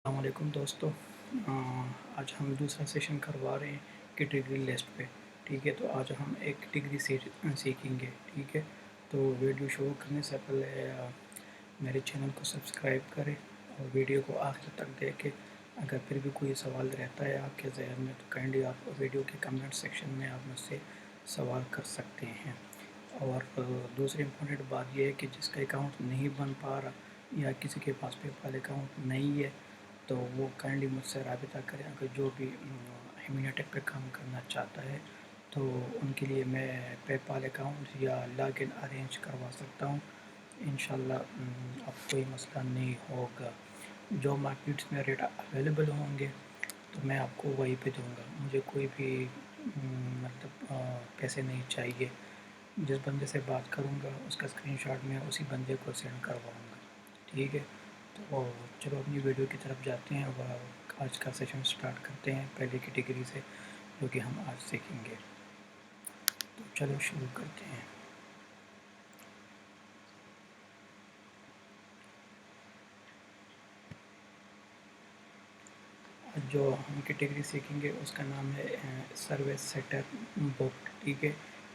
السلام علیکم دوستو، آج ہم دوسرا سیشن کروا رہے ہیں کیٹیگری لسٹ پہ. ٹھیک ہے، تو آج ہم ایک کیٹیگری سیکھیں گے. ٹھیک ہے، تو ویڈیو شروع کرنے سے پہلے میرے چینل کو سبسکرائب کریں اور ویڈیو کو آخر تک دیکھیں. اگر پھر بھی کوئی سوال رہتا ہے آپ کے ذہن میں تو کائنڈلی آپ ویڈیو کے کمنٹ سیکشن میں آپ مجھ سے سوال کر سکتے ہیں. اور دوسری امپورٹنٹ بات یہ ہے کہ جس کا اکاؤنٹ نہیں بن پا رہا یا کسی کے پاس پے پال اکاؤنٹ نہیں ہے تو وہ کائنڈلی مجھ سے رابطہ کریں. اگر جو بھی ہیمینیٹک پہ کام کرنا چاہتا ہے تو ان کے لیے میں پے پال اکاؤنٹ یا لاگ ان ارینج کروا سکتا ہوں. انشاءاللہ اب کوئی مسئلہ نہیں ہوگا. جو مارکیٹس میں ریٹ اویلیبل ہوں گے تو میں آپ کو وہی پہ دوں گا. مجھے کوئی بھی مطلب پیسے نہیں چاہیے. جس بندے سے بات کروں گا اس کا اسکرین شاٹ میں اسی بندے کو سینڈ کرواؤں گا. ٹھیک ہے، تو چلو اپنی ویڈیو کی طرف جاتے ہیں اور آج کا سیشن سٹارٹ کرتے ہیں پہلی کیٹیگری سے جو کہ ہم آج سیکھیں گے. تو چلو شروع کرتے ہیں. جو ہم کیٹیگری سیکھیں گے اس کا نام ہے سروس سیٹر بک. ٹھیک ہے،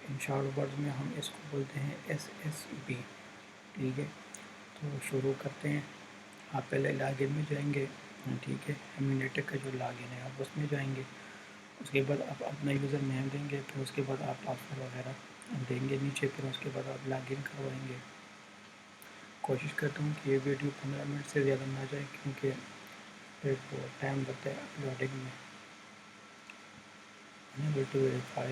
ان شارٹ ورڈ میں ہم اس کو بولتے ہیں SSB. ٹھیک ہے، تو شروع کرتے ہیں. آپ پہلے لاگ ان میں جائیں گے. ٹھیک ہے، ہیمینیٹک کا جو لاگ ان ہے آپ اس میں جائیں گے. اس کے بعد آپ اپنا یوزر نیم دیں گے. پھر اس کے بعد آپ پاسورڈ وغیرہ دیں گے نیچے. پھر اس کے بعد آپ لاگ ان کروائیں گے. کوشش کرتا ہوں کہ یہ ویڈیو 15 منٹ سے زیادہ نہ جائے کیونکہ پھر بہت ٹائم لگتا ہے اپلوڈنگ میں. unable to verify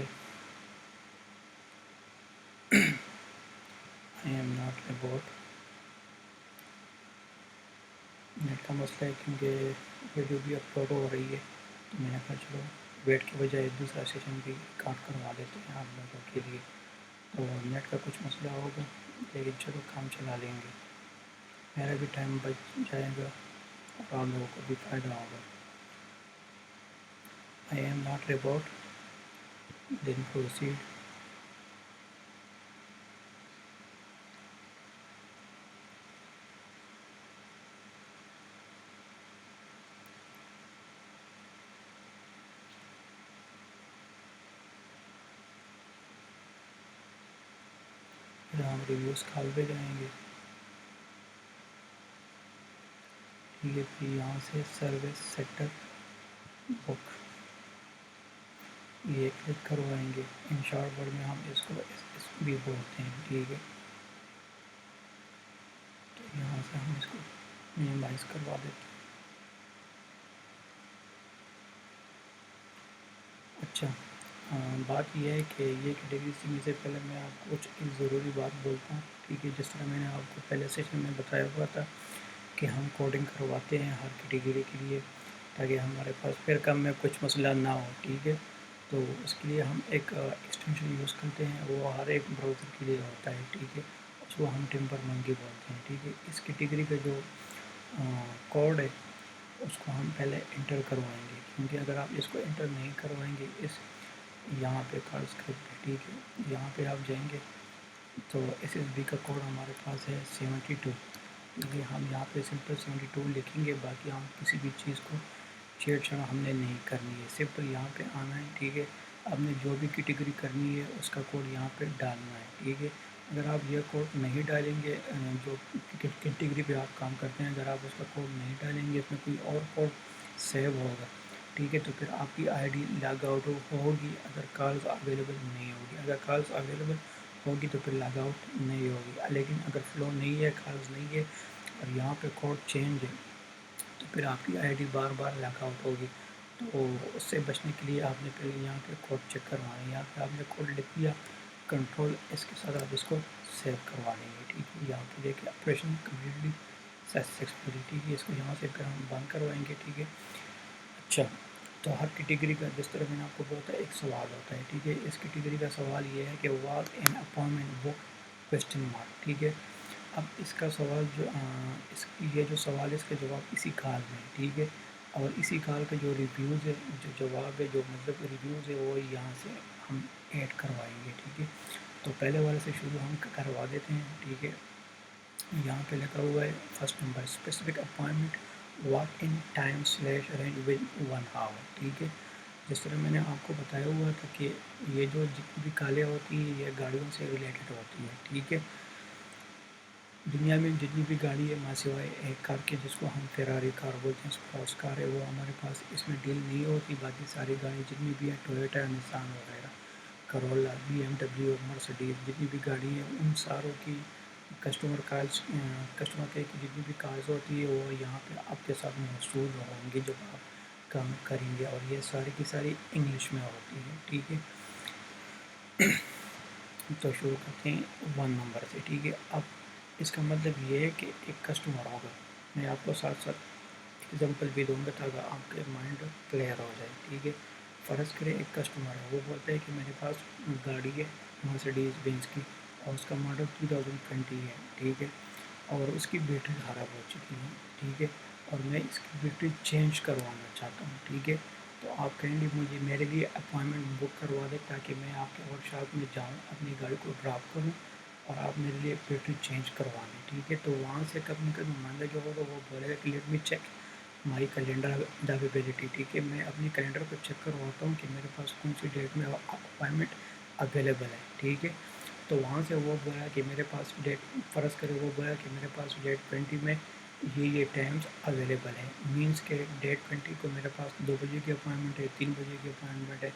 I am not a bot. Net کا مسئلہ ہے کیونکہ ویڈیو بھی اپلوڈ ہو رہی ہے تو میں نے کہا چلو ویٹ کے بجائے دوسرا سیشن بھی کاٹ کروا دیتے ہیں آپ لوگوں کے لیے. تو نیٹ کا کچھ مسئلہ ہوگا لیکن چلو کام چلا لیں گے. میرا بھی ٹائم بچ جائے گا اور آپ لوگوں کو بھی فائدہ ہوگا. I am not a bot. Then proceed. پھر ہم ریویوز کال پہ جائیں گے. ٹھیک ہے، پھر یہاں سے سروس سیٹر بک یہ کلک کروائیں گے. ان شارٹ ورڈ میں ہم اس کو SSB بولتے ہیں. ٹھیک ہے، تو یہاں سے ہم اس کو مینیمائز کروا دیتے ہیں. اچھا، بات یہ ہے کہ یہ کیٹیگری سیکھنے سے پہلے میں آپ کو کچھ ایک ضروری بات بولتا ہوں. ٹھیک ہے، جس طرح میں نے آپ کو پہلے سیشن میں بتایا ہوا تھا کہ ہم کوڈنگ کرواتے ہیں ہر کیٹیگری کے لیے تاکہ ہمارے پاس پھر کم میں کچھ مسئلہ نہ ہو. ٹھیک ہے، تو اس کے لیے ہم ایک ایکسٹینشن یوز کرتے ہیں. وہ ہر ایک براؤزر کے لیے ہوتا ہے. ٹھیک ہے، اس کو ہم ٹمپر منکی بولتے ہیں. ٹھیک ہے، اس کیٹیگری کا جو کوڈ ہے اس کو ہم پہلے انٹر کروائیں گے کیونکہ اگر آپ اس کو انٹر نہیں کروائیں گے اس یہاں پہ کال اسکرپٹ ہے. ٹھیک ہے، یہاں پہ آپ جائیں گے تو SSB کا کوڈ ہمارے پاس ہے 72. کیونکہ ہم یہاں پہ سمپل 72 لکھیں گے. باقی ہم کسی بھی چیز کو چھیڑ چھاڑ ہم نے نہیں کرنی ہے. سمپل یہاں پہ آنا ہے. ٹھیک ہے، آپ نے جو بھی کیٹیگری کرنی ہے اس کا کوڈ یہاں پہ ڈالنا ہے. ٹھیک ہے، اگر آپ یہ کوڈ نہیں ڈالیں گے جو کیٹیگری پہ آپ کام کرتے ہیں اگر آپ اس کا کوڈ نہیں ڈالیں گے اس میں کوئی اور کوڈ سیو ہوگا. ٹھیک ہے، تو پھر آپ کی ID لاگ آؤٹ ہوگی اگر کالز اویلیبل نہیں ہوگی. اگر کالز اویلیبل ہوگی تو پھر لاگ آؤٹ نہیں ہوگی. لیکن اگر فلو نہیں ہے، کالز نہیں ہے اور یہاں پہ کوڈ چینج ہے تو پھر آپ کی ID بار بار لاگ آؤٹ ہوگی. تو اس سے بچنے کے لیے آپ نے پہلے یہاں پہ کوڈ چیک کروانا ہے. یہاں پہ آپ نے کوڈ لکھ دیا، کنٹرول اس کے ساتھ آپ اس کو سیو کروا لیں گے. ٹھیک ہے، یہاں پہ دیکھیں آپریشن کمپلیٹلی سکسیسفلی. ٹھیک ہے، اس کو یہاں سے پھر ہم بند کوائیں گے. ٹھیک ہے، اچھا، تو ہر کیٹیگری کا جس طرح میں نے آپ کو بولا تھا ایک سوال ہوتا ہے. ٹھیک ہے، اس کیٹیگری کا سوال یہ ہے کہ was an appointment book question mark. ٹھیک ہے، اب اس کا سوال جو یہ جو سوال ہے اس کا جواب اسی کال میں ہے. ٹھیک ہے، اور اسی کال کا جو ریویوز ہے جو جواب ہے جو مطلب ریویوز ہے وہ یہاں سے ہم ایڈ کروائیں گے. ٹھیک ہے، تو پہلے والے سے شروع ہم کروا دیتے ہیں. ٹھیک ہے، یہاں پہ لکھا ہوا ہے first number specific appointment walk in time slash range with 1 آور. ٹھیک ہے، جس طرح میں نے آپ کو بتایا ہوا تھا کہ یہ جو جتنی بھی کالیں ہوتی ہیں یہ گاڑیوں سے ریلیٹڈ ہوتی ہیں. ٹھیک ہے، دنیا میں جتنی بھی گاڑی ہے ماں سوائے ایک کار کے جس کو ہم فراری کار بولتے ہیں، اسپورٹس کار ہے، وہ ہمارے پاس اس میں ڈیل نہیں ہوتی. باقی ساری گاڑی جتنی بھی ہیں، ٹویوٹا، نسان وغیرہ، کرولا، BMW، مرسڈیز، جتنی بھی گاڑی ہیں ان ساروں کی کسٹمر کیئر کی جتنی بھی کارز ہوتی ہے وہ یہاں پہ آپ کے ساتھ موصول ہوں گے جب آپ کام کریں گے، اور یہ ساری کی ساری انگلش میں ہوتی ہے. ٹھیک ہے، تو شروع کرتے ہیں 1 نمبر سے. ٹھیک ہے، اب اس کا مطلب یہ ہے کہ ایک کسٹمر ہوگا. میں آپ کو ساتھ ساتھ ایگزامپل بھی دوں گا تاکہ آپ کے مائنڈ کلیئر ہو جائے. ٹھیک ہے، فرض کریں ایک کسٹمر ہے، وہ بولتا ہے کہ میرے پاس گاڑی ہے مرسڈیز بینز کی اور اس کا ماڈل 2020 ہے. ٹھیک ہے، اور اس کی بیٹری خراب ہو چکی ہے. ٹھیک ہے، اور میں اس کی بیٹری چینج کروانا چاہتا ہوں. ٹھیک ہے، تو آپ کہیں گے مجھے میرے لیے اپوائنٹمنٹ بک کروا دیں تاکہ میں آپ کے ورک شاپ میں جاؤں، اپنی گاڑی کو ڈراپ کروں اور آپ میرے لیے بیٹری چینج کروا دیں. ٹھیک ہے، تو وہاں سے کب نکل نمائندہ جو ہوگا وہ بولے گا کہ لیٹ می چیک مائی کیلنڈر اویلیبلٹی. ٹھیک ہے، میں اپنی کیلنڈر کو چیک کرواتا ہوں کہ میرے پاس کون سی ڈیٹ میں اپوائنٹمنٹ اویلیبل ہے. ٹھیک ہے، تو وہاں سے وہ بولا کہ میرے پاس ڈیٹ، فرض کرے وہ بولا کہ میرے پاس ڈیٹ 20 میں یہ ٹائمز اویلیبل ہے. مینس کہ ڈیٹ 20 کو میرے پاس 2 بجے کی اپوائنٹمنٹ ہے، 3 بجے کی اپوائنٹمنٹ ہے،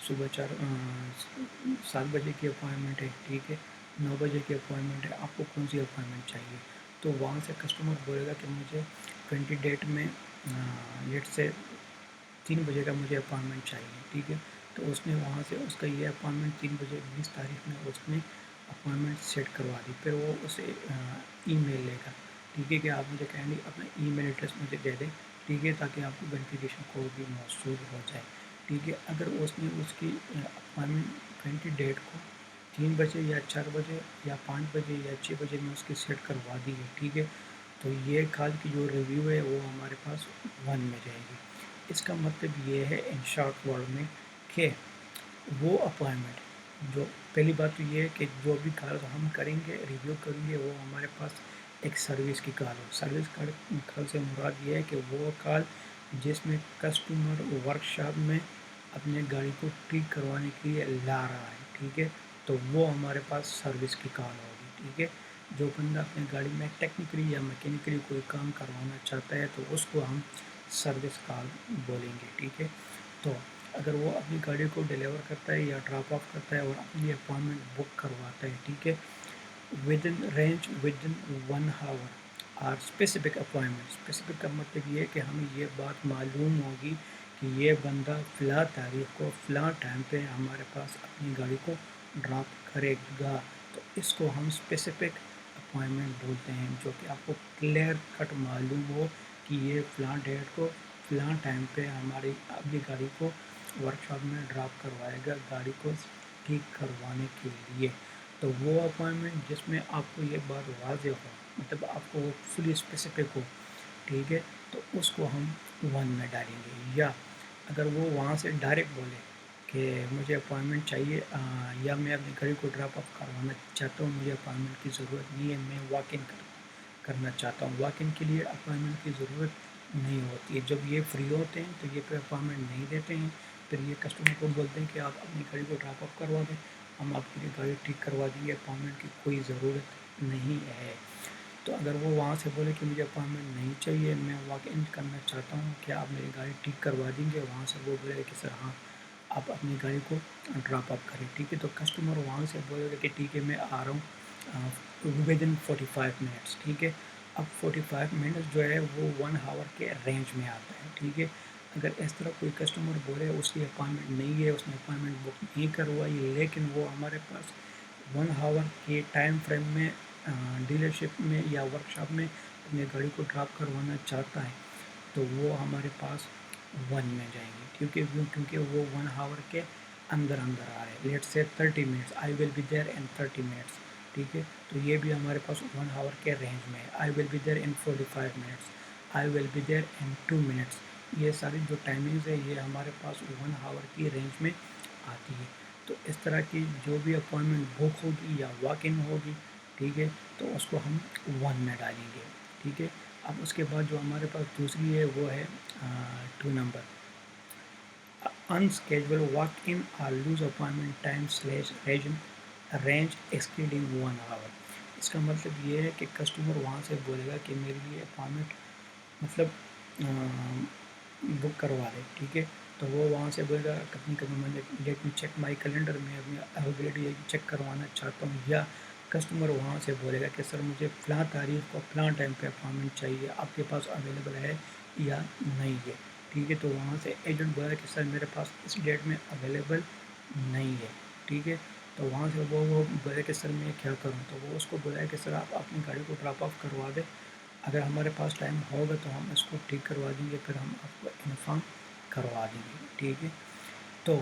صبح 7 بجے کی اپوائنٹمنٹ ہے. ٹھیک ہے، 9 بجے کی اپوائنٹمنٹ ہے، آپ کو کون سی اپوائنٹمنٹ چاہیے؟ تو وہاں سے کسٹمر بولے گا کہ مجھے 20 ڈیٹ میں لیٹ سے 3 بجے کا مجھے اپوائنٹمنٹ چاہیے. ٹھیک ہے، تو اس نے وہاں سے اس کا یہ اپوائنٹمنٹ 3 بجے 20 تاریخ میں اس نے اپوائنٹمنٹ سیٹ کروا دی. پھر وہ اسے ای میل لے گا. ٹھیک ہے، کہ آپ مجھے کہیں گے اپنا ای میل ایڈریس مجھے دے دیں. ٹھیک ہے، تاکہ آپ کو ویریفیکیشن کوڈ بھی موصول ہو جائے. ٹھیک ہے، اگر اس نے اس کی اپوائنٹمنٹ 20 ڈیٹ کو 3 بجے یا 4 بجے یا 5 بجے یا 6 بجے میں اس کی سیٹ کروا دی ہے. ٹھیک ہے، تو یہ کال کی جو ریویو ہے وہ ہمارے پاس 1 میں جائے گی. اس کا مطلب یہ ہے ان شارٹ ورڈ میں کہ وہ اپوائنٹمنٹ جو پہلی بات تو یہ ہے کہ جو بھی کال ہم کریں گے ریویو کریں گے وہ ہمارے پاس ایک سروس کی کال ہو. سروس کال سے مراد یہ ہے کہ وہ کال جس میں کسٹمر ورک شاپ میں اپنے گاڑی کو ٹھیک کروانے کے لیے لا رہا ہے. ٹھیک ہے، تو وہ ہمارے پاس سروس کی کال ہوگی. ٹھیک ہے، جو بندہ اپنی گاڑی میں ٹیکنیکلی یا میکینیکلی کوئی کام کروانا چاہتا ہے تو اس کو ہم سروس کال بولیں گے. ٹھیک ہے، تو اگر وہ اپنی گاڑی کو ڈیلیور کرتا ہے یا ڈراپ آف کرتا ہے اور اپنی اپوائنٹمنٹ بک کرواتا ہے. ٹھیک ہے، with in range with in 1 آور اور اسپیسیفک اپوائنٹمنٹ. اسپیسیفک کا مطلب یہ ہے کہ ہمیں یہ بات معلوم ہوگی کہ یہ بندہ فلاں تاریخ کو فلاں ٹائم پہ ہمارے پاس اپنی گاڑی کو ڈراپ کرے گا. تو اس کو ہم اسپیسیفک اپوائنٹمنٹ بولتے ہیں، جو کہ آپ کو کلیئر کٹ معلوم ہو کہ یہ فلاں ڈیٹ کو فلاں ٹائم پہ ہماری اپنی گاڑی کو ورک شاپ میں ڈراپ کروائے گا گاڑی کو ٹھیک کروانے کے لیے. تو وہ اپوائنٹمنٹ جس میں آپ کو یہ بات واضح ہو، مطلب آپ کو وہ فلی اسپیسیفک ہو. ٹھیک ہے، تو اس کو ہم 1 میں ڈالیں گے. یا اگر وہ وہاں سے ڈائریکٹ بولے کہ مجھے اپوائنٹمنٹ چاہیے یا میں اپنی گاڑی کو ڈراپ آف کروانا چاہتا ہوں، مجھے اپوائنٹمنٹ کی ضرورت نہیں ہے، میں واک ان کرنا چاہتا ہوں. واک ان کے لیے اپوائنٹمنٹ کی ضرورت نہیں ہوتی ہے. جب یہ فری ہوتے ہیں تو یہ پھر اپوائنٹمنٹ نہیں دیتے ہیں. پھر یہ کسٹمر کو بولتے ہیں کہ آپ اپنی گاڑی کو ڈراپ آف کروا دیں، ہم آپ کی گاڑی ٹھیک کروا دیں گے، اپوائنٹمنٹ کی کوئی ضرورت نہیں ہے. تو اگر وہ وہاں سے بولے کہ مجھے اپوائنٹمنٹ نہیں چاہیے، میں واک ان کرنا چاہتا ہوں، کیا آپ میری گاڑی ٹھیک کروا دیں گے؟ وہاں سے وہ بولے گا کہ سر ہاں، آپ اپنی گاڑی کو ڈراپ اپ کریں. ٹھیک ہے، تو کسٹمر وہاں سے بولے گا کہ ٹھیک ہے میں آ رہا ہوں ود ان 45 منٹس. ٹھیک ہے، اب 45 منٹس جو ہے وہ 1 آور کے رینج میں آتا ہے. ٹھیک ہے، اگر اس طرح کوئی کسٹمر بولے اس کی اپوائنٹمنٹ نہیں ہے، اس نے اپوائنٹمنٹ بک نہیں کروائی، لیکن وہ ہمارے پاس 1 آور کے ٹائم فریم میں ڈیلر شپ میں یا ورک شاپ میں اپنی گاڑی کو ڈراپ کروانا چاہتا ہے، تو وہ ہمارے پاس 1 میں جائیں گے. کیونکہ وہ 1 آور کے اندر آ رہے ہیں. لیٹ سے 30 minutes, I will be there in 30 minutes. ٹھیک ہے، تو یہ بھی ہمارے پاس 1 آور کے رینج میں ہے. I will be there in 45 minutes, I will be there in 2 minutes. یہ ساری جو ٹائمنگز ہے یہ ہمارے پاس 1 آور کی رینج میں آتی ہے. تو اس طرح کی جو بھی اپوائنٹمنٹ بک ہوگی یا واک ان ہوگی، ٹھیک ہے، تو اس کو ہم 1 میں ڈالیں گے. ٹھیک ہے، اب اس کے بعد جو ہمارے پاس دوسری ہے وہ ہے 2 number, unscheduled walk-in or lose appointment time/range exceeding 1 hour۔ اس کا مطلب یہ ہے کہ کسٹمر وہاں سے بولے گا کہ میرے لیے اپوائنمنٹ مطلب بک کروا دے، ٹھیک ہے، تو وہ وہاں سے بولے گا کبھی میں لیٹ می چیک مائی کیلنڈر، میں اپنی اویلیبلٹی چیک کروانا چاہتا ہوں، یا کسٹمر وہاں سے بولے گا کہ سر مجھے فلاں تاریخ کو فلاں ٹائم پہ اپوائنمنٹ چاہیے، آپ کے پاس اویلیبل ہے یا نہیں ہے، ٹھیک ہے، تو وہاں سے ایجنٹ بولا کہ سر میرے پاس اس ڈیٹ میں اویلیبل نہیں ہے، ٹھیک ہے، تو وہاں سے وہ بولے کہ سر میں کیا کروں، تو وہ اس کو بولا کہ سر آپ اپنی گاڑی کو ڈراپ آف کروا دیں، اگر ہمارے پاس ٹائم ہوگا تو ہم اس کو ٹھیک کروا دیں گے، پھر ہم آپ کو انفارم کروا دیں گے، ٹھیک ہے، تو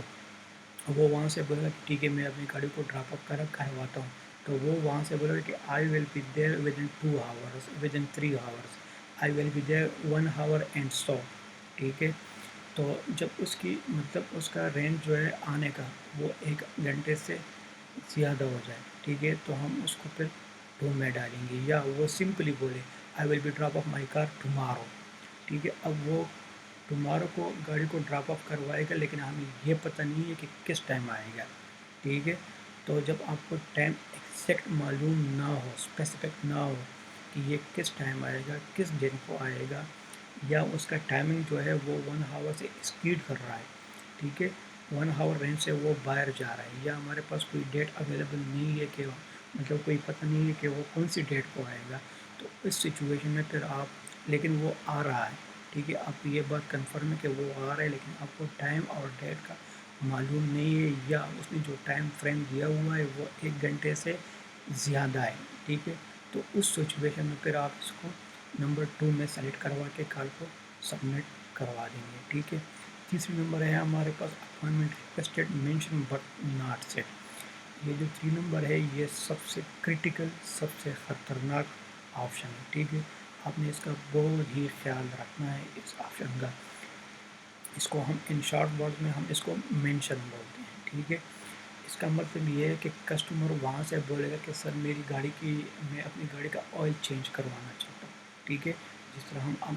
وہ وہاں سے بولا کہ ٹھیک ہے میں اپنی گاڑی کو ڈراپ اپ کرواتا ہوں، تو وہ وہاں سے بولا کہ I will be there within 2 hours within 3 hours I will be there 1 hour and so, ٹھیک ہے، تو جب اس کی مطلب اس کا رینج جو ہے آنے کا وہ 1 گھنٹے سے زیادہ ہو جائے، ٹھیک ہے، تو ہم اس کو پھر روم میں ڈالیں گے، یا وہ سمپلی بولے I will be drop off my car tomorrow, ٹھیک ہے، اب وہ ٹمارو کو گاڑی کو ڈراپ آف کروائے گا، لیکن ہمیں یہ پتہ نہیں ہے کہ کس ٹائم آئے گا، ٹھیک ہے، تو جب آپ کو ٹائم ایکزیکٹ معلوم نہ ہو، اسپیسیفک نہ ہو کہ یہ کس ٹائم آئے گا، کس دن کو آئے گا، یا اس کا ٹائمنگ جو ہے وہ 1 hour سے اسپیڈ کر رہا ہے، ٹھیک ہے، 1 hour رینج سے وہ باہر جا رہا ہے، یا ہمارے پاس کوئی ڈیٹ اویلیبل نہیں ہے کہ مطلب کوئی پتہ نہیں ہے کہ وہ کون سی ڈیٹ کو آئے گا، تو اس سچویشن میں پھر آپ، لیکن وہ آ رہا ہے، ٹھیک ہے، آپ کو یہ بات کنفرم ہے کہ وہ آ رہا ہے، لیکن آپ کو ٹائم اور ڈیٹ کا معلوم نہیں ہے، یا اس نے جو ٹائم فریم دیا ہوا ہے وہ 1 گھنٹے سے زیادہ ہے، ٹھیک ہے، تو اس سچویشن میں پھر آپ اس کو نمبر 2 میں سلیکٹ کروا کے کال کو سبمٹ کروا دیں گے، ٹھیک ہے۔ تیسری نمبر ہے ہمارے پاس appointment requested mention but not set. یہ جو 3 نمبر ہے یہ سب سے کرٹیکل، سب سے خطرناک آپشن ہے، ٹھیک ہے، آپ نے اس کا بہت ہی خیال رکھنا ہے اس آپشن کا، اس کو ہم ان شارٹ ورڈ میں ہم اس کو مینشن بولتے ہیں، ٹھیک ہے، اس کا مطلب یہ ہے کہ کسٹمر وہاں سے بولے گا کہ سر میری گاڑی کی، میں اپنی گاڑی کا آئل چینج کروانا چاہتا ہوں، ٹھیک ہے، جس طرح ہم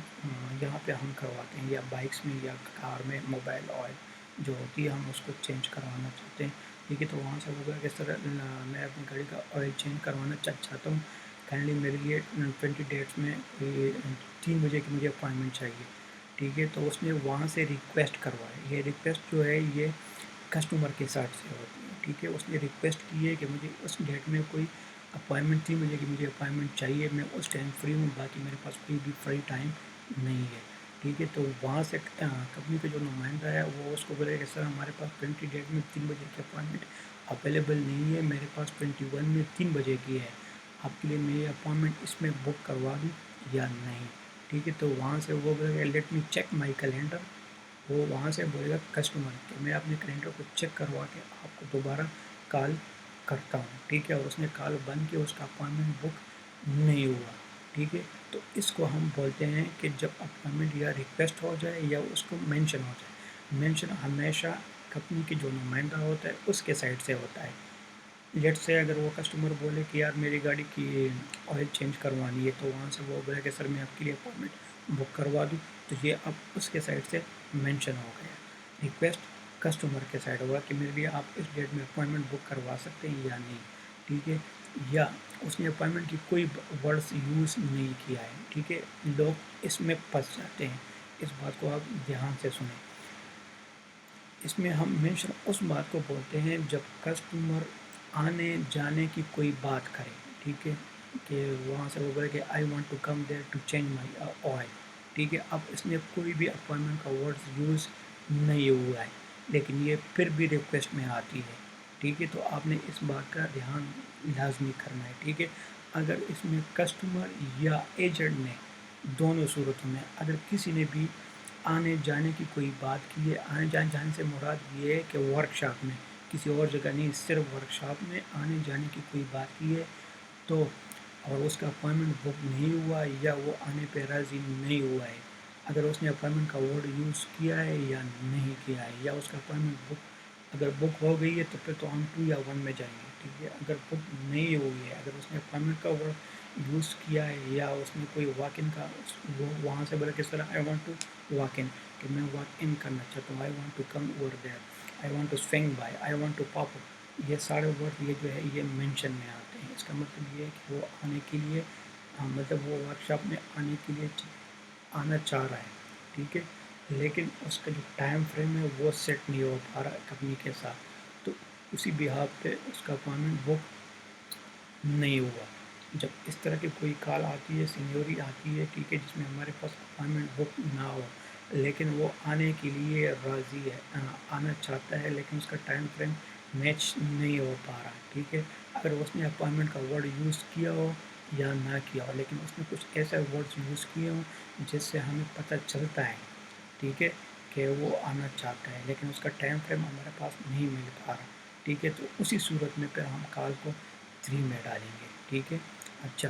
یہاں پہ ہم کرواتے ہیں، یا بائکس میں یا کار میں موبائل آئل جو ہوتی ہے ہم اس کو چینج کروانا چاہتے ہیں، ٹھیک ہے، تو وہاں سے ہوگا کہ سر میں اپنی گاڑی کا آئل چینج کروانا چاہتا ہوں، کائنڈلی میرے لیے 20 ڈیٹس میں 3 بجے کی مجھے اپوائنمنٹ چاہیے، ٹھیک ہے، تو اس نے وہاں سے ریکویسٹ کروایا، یہ ریکویسٹ جو ہے یہ کسٹمر کے ساتھ سے ہوتی ہے، ٹھیک ہے، اس نے ریکویسٹ کی ہے کہ مجھے اس ڈیٹ میں کوئی اپوائنمنٹ تھی، مجھے کہ مجھے اپوائنمنٹ چاہیے، میں اس ٹائم فری ہوں، باقی میرے پاس کوئی بھی فری ٹائم نہیں ہے، ٹھیک ہے، تو وہاں سے کمپنی کا جو نمائندہ ہے وہ اس کو بولے کہ سر ہمارے پاس 20 ڈیٹ میں 3 بجے کی اپوائنمنٹ اویلیبل نہیں ہے، میرے پاس 21 میں 3 بجے کی ہے، آپ کے لیے میں یہ اپوائنمنٹ اس میں بک کروا دوں یا نہیں، ٹھیک ہے، تو وہاں سے وہ بولے گا لیٹ می چیک مائی کیلنڈر، وہ وہاں سے بولے گا کسٹمر کہ میں اپنے کیلنڈر کو چیک کروا کے آپ کو دوبارہ کال کرتا ہوں، ٹھیک ہے، اور اس نے کال بند کیا، اس کا اپوائنمنٹ بک نہیں ہوا، ٹھیک ہے، تو اس کو ہم بولتے ہیں کہ جب اپوائنمنٹ یا ریکویسٹ ہو جائے یا اس کو مینشن ہو جائے، مینشن ہمیشہ کمپنی کے جو نمائندہ ہوتا ہے اس کے سائڈ سے ہوتا ہے، لیٹ سے اگر وہ کسٹمر بولے کہ یار میری گاڑی کی آئل چینج کروانی ہے، تو وہاں سے وہ بولے کہ سر میں آپ کے لیے اپوائنمنٹ بک کروا دوں، تو یہ اب اس کے سائڈ سے مینشن ہو گیا، ریکویسٹ کسٹمر کے سائڈ ہوگا کہ میرے لیے آپ اس ڈیٹ میں اپوائنمنٹ بک کروا سکتے ہیں یا نہیں، ٹھیک ہے، یا اس نے اپوائنمنٹ کی کوئی ورڈس یوز نہیں کیا ہے، ٹھیک ہے، لوگ اس میں پھنس جاتے ہیں، اس بات کو آپ دھیان سے سنیں، اس میں ہم مینشن اس بات کو بولتے ہیں جب کسٹمر آنے جانے کی کوئی بات کرے، ٹھیک ہے، کہ وہاں سے وہ بولے کہ I want to come there to change my oil, ٹھیک ہے، اب اس نے کوئی بھی اپوائنمنٹ کا ورڈ یوز نہیں ہوا ہے، لیکن یہ پھر بھی ریکویسٹ میں آتی ہے، ٹھیک ہے، تو آپ نے اس بات کا دھیان لازمی کرنا ہے، ٹھیک ہے، اگر اس میں کسٹمر یا ایجنٹ نے دونوں صورتوں میں اگر کسی نے بھی آنے جانے کی کوئی بات کی ہے، آنے جانے سے مراد یہ ہے کہ ورک شاپ میں، کسی اور جگہ نہیں، صرف ورک شاپ میں آنے جانے کی کوئی بات کی ہے، تو اور اس کا اپوائنمنٹ بک نہیں ہوا یا وہ آنے پہ راضی نہیں ہوا ہے، اگر اس نے اپوائنمنٹ کا ورڈ یوز کیا ہے یا نہیں کیا ہے، یا اس کا اپوائنمنٹ بک اگر بک ہو گئی ہے تو پھر تو ہم 2 یا 1 میں جائیں گے، ٹھیک ہے، اگر بک نہیں ہوئی ہے، اگر اس نے اپوائنمنٹ کا ورڈ یوز کیا ہے یا اس نے کوئی واک ان کا وہ وہاں سے بولا کس طرح I want to walk in, کہ میں واک ان کرنا چاہتا ہوں، I want to come over there, I want to swing by, I want to pop up, یہ سارے ورڈ یہ جو ہے یہ مینشن میں آتے ہیں۔ اس کا مطلب یہ ہے کہ وہ آنے کے لیے مطلب وہ ورک شاپ میں آنے کے لیے آنا چاہ رہا ہے، ٹھیک ہے، لیکن اس کا جو ٹائم فریم ہے وہ سیٹ نہیں ہو پا رہا کمپنی کے ساتھ، تو اسی بہاف پہ اس کا اپائنمنٹ بک نہیں ہوا۔ جب اس طرح کی کوئی کال آتی ہے، سینیوری آتی ہے، ٹھیک ہے، جس میں ہمارے پاس اپائنمنٹ بک نہ ہو لیکن وہ آنے کے لیے راضی ہے، آنا چاہتا ہے لیکن اس کا ٹائم فریم میچ نہیں ہو پا رہا، ٹھیک ہے، اگر اس نے اپائنمنٹ کا ورڈ یوز کیا ہو یا نہ کیا ہو، لیکن اس نے کچھ ایسے ورڈز یوز کیے ہوں جس سے ہمیں پتہ چلتا ہے، ٹھیک ہے، کہ وہ آنا چاہتا ہے لیکن اس کا ٹائم فریم ہمارے پاس نہیں مل پا رہا، ٹھیک ہے، تو اسی صورت میں پھر ہم کال کو 3 میں ڈالیں گے، ٹھیک ہے۔ اچھا،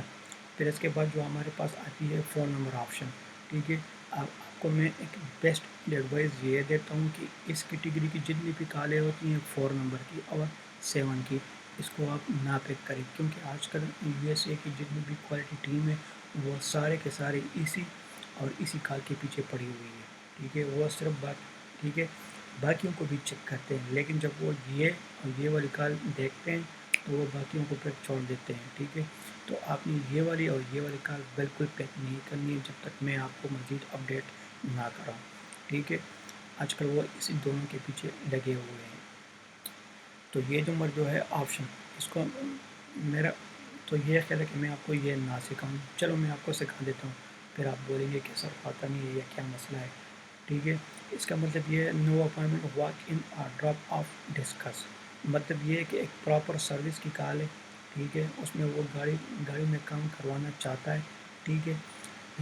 پھر اس کے بعد جو ہمارے پاس آتی ہے فون نمبر آپشن، ٹھیک ہے، آپ کو میں ایک بیسٹ ایڈوائز یہ دیتا ہوں کہ اس کیٹیگری کی جتنی بھی کالیں ہوتی ہیں 4 نمبر کی اور 7 کی، اس کو آپ نہ پک کریں، کیونکہ آج کل یو ایس اے کی جتنی بھی کوالٹی ٹیم ہے وہ سارے کے سارے اسی اور اسی کال کے پیچھے پڑی ہوئی ہے، ٹھیک ہے، وہ صرف ٹھیک ہے، باقیوں کو بھی چیک کرتے ہیں لیکن جب وہ یہ اور یہ والی کال دیکھتے ہیں تو وہ باقیوں کو پھر چھوڑ دیتے ہیں، ٹھیک ہے، تو آپ نے یہ والی اور یہ والی کال بالکل پیک نہیں کرنی ہے جب تک میں آپ کو مزید اپڈیٹ نہ کراؤں، ٹھیک ہے، آج کل وہ اسی دونوں کے پیچھے لگے ہوئے ہیں۔ تو یہ نمبر جو ہے آپشن، اس کو میرا تو یہ خیال ہے کہ میں آپ کو یہ نہ سکھاؤں، چلو میں آپ کو سکھا دیتا ہوں، پھر آپ بولیں گے کہ سر پتہ نہیں ہے یہ کیا مسئلہ ہے، ٹھیک ہے، اس کا مطلب یہ ہے no appointment walk in drop off discuss, مطلب یہ ہے کہ ایک پراپر سروس کی کال ہے، ٹھیک ہے، اس میں وہ گاڑی میں کام کروانا چاہتا ہے، ٹھیک ہے،